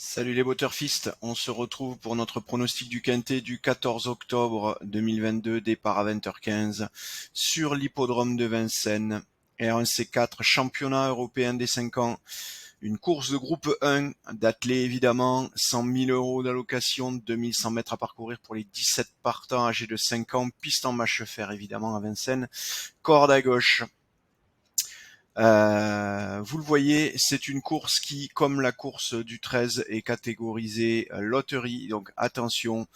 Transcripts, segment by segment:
Salut les Butterfist, on se retrouve pour notre pronostic du Quintet du 14 octobre 2022, départ à 20h15, sur l'hippodrome de Vincennes, R1C4, championnat européen des 5 ans, une course de groupe 1, d'athlée évidemment, 100 000 € d'allocation, 2100 mètres à parcourir pour les 17 partants âgés de 5 ans, piste en mâche-fer évidemment à Vincennes, corde à gauche. Vous le voyez, c'est une course qui, comme la course du 13, est catégorisée loterie. Donc attention,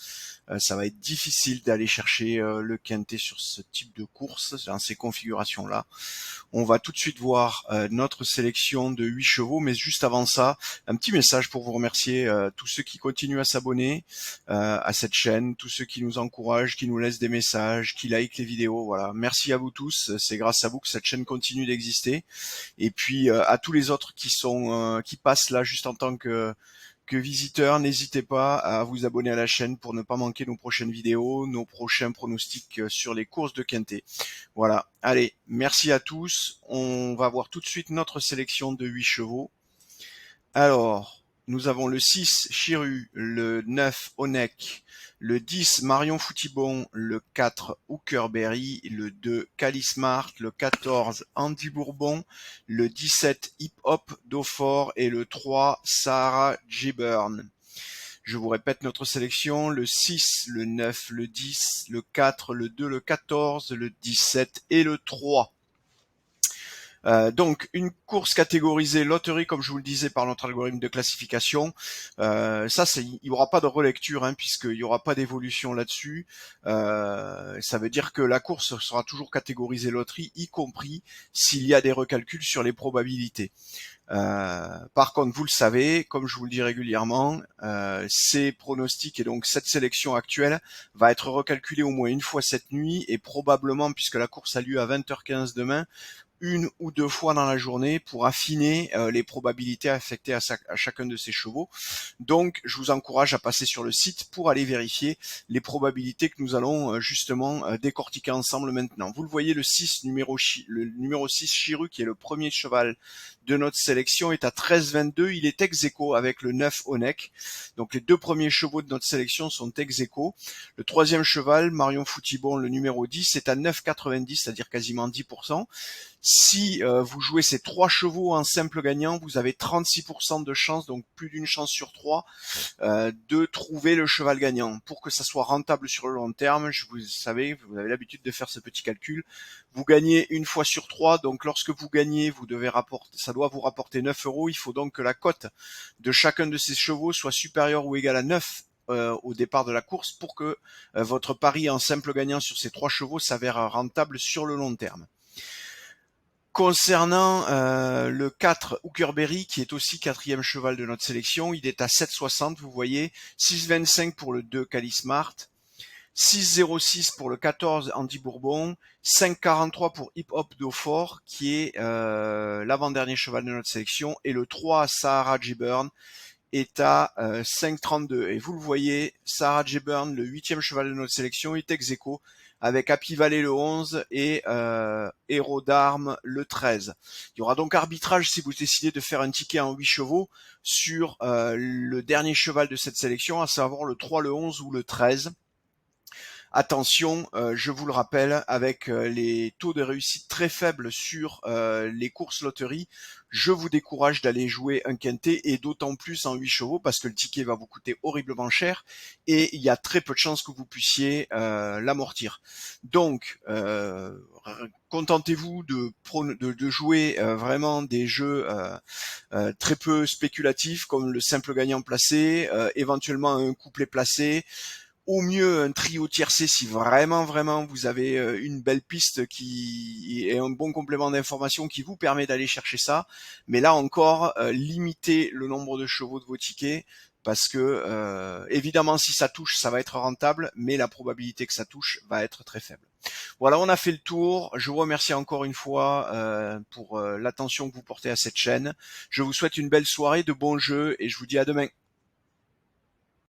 ça va être difficile d'aller chercher le quintet sur ce type de course, dans ces configurations-là. On va tout de suite voir notre sélection de 8 chevaux, mais juste avant ça, un petit message pour vous remercier tous ceux qui continuent à s'abonner à cette chaîne, tous ceux qui nous encouragent, qui nous laissent des messages, qui likent les vidéos. Voilà, merci à vous tous, c'est grâce à vous que cette chaîne continue d'exister. Et puis à tous les autres qui passent là juste en tant que visiteurs, n'hésitez pas à vous abonner à la chaîne pour ne pas manquer nos prochaines vidéos, nos prochains pronostics sur les courses de quintet. Voilà, allez, merci à tous. On va voir tout de suite notre sélection de 8 chevaux. Alors, nous avons le 6 Chiru, le 9 Onek, le 10 Marion Foutibon, le 4 Hookerberry, le 2 Calismart, le 14 Andy Bourbon, le 17 Hip Hop Daufort et le 3 Sarah Gibburn. Je vous répète notre sélection, le 6, le 9, le 10, le 4, le 2, le 14, le 17 et le 3. Donc une course catégorisée loterie, comme je vous le disais, par notre algorithme de classification. Il n'y aura pas de relecture, puisqu'il n'y aura pas d'évolution là-dessus. Ça veut dire que la course sera toujours catégorisée loterie, y compris s'il y a des recalculs sur les probabilités. Par contre, vous le savez, comme je vous le dis régulièrement, ces pronostics et donc cette sélection actuelle va être recalculée au moins une fois cette nuit et probablement, puisque la course a lieu à 20h15 demain, une ou deux fois dans la journée pour affiner les probabilités affectées à chacun de ces chevaux. Donc, je vous encourage à passer sur le site pour aller vérifier les probabilités que nous allons justement décortiquer ensemble maintenant. Vous le voyez, le numéro 6 Chiru, qui est le premier cheval de notre sélection, est à 13,22. Il est ex aequo avec le 9 Onek. Donc les deux premiers chevaux de notre sélection sont ex aequo. Le troisième cheval, Marion Foutibon, le numéro 10, est à 9,90, c'est-à-dire quasiment 10%. Si vous jouez ces trois chevaux en simple gagnant, vous avez 36% de chance, donc plus d'une chance sur trois, de trouver le cheval gagnant. Pour que ça soit rentable sur le long terme, vous savez, vous avez l'habitude de faire ce petit calcul. Vous gagnez une fois sur trois, donc lorsque vous gagnez, ça doit vous rapporter 9 €. Il faut donc que la cote de chacun de ces chevaux soit supérieure ou égale à 9 au départ de la course pour que votre pari en simple gagnant sur ces trois chevaux s'avère rentable sur le long terme. Concernant le 4 Hookerberry, qui est aussi quatrième cheval de notre sélection, il est à 7,60, vous voyez, 6,25 pour le 2 Calismart, 6,06 pour le 14 Andy Bourbon, 5,43 pour Hip Hop Daufort, qui est l'avant-dernier cheval de notre sélection, et le 3 Sahara Gibburn est à 5,32. Et vous le voyez, Sarah Gibburn, le huitième cheval de notre sélection, est ex aequo avec Happy Valley le 11 et Héros d'Armes le 13. Il y aura donc arbitrage si vous décidez de faire un ticket en 8 chevaux sur le dernier cheval de cette sélection, à savoir le 3, le 11 ou le 13. Attention, je vous le rappelle, avec les taux de réussite très faibles sur les courses loteries, je vous décourage d'aller jouer un quintet, et d'autant plus en 8 chevaux parce que le ticket va vous coûter horriblement cher et il y a très peu de chances que vous puissiez l'amortir. Donc, contentez-vous de jouer vraiment des jeux très peu spéculatifs comme le simple gagnant placé, éventuellement un couplet placé, au mieux un trio tiercé si vraiment vous avez une belle piste qui est un bon complément d'information qui vous permet d'aller chercher ça. Mais là encore, limitez le nombre de chevaux de vos tickets parce que évidemment si ça touche, ça va être rentable, mais la probabilité que ça touche va être très faible. Voilà, on a fait le tour. Je vous remercie encore une fois pour l'attention que vous portez à cette chaîne. Je vous souhaite une belle soirée, de bons jeux et je vous dis à demain.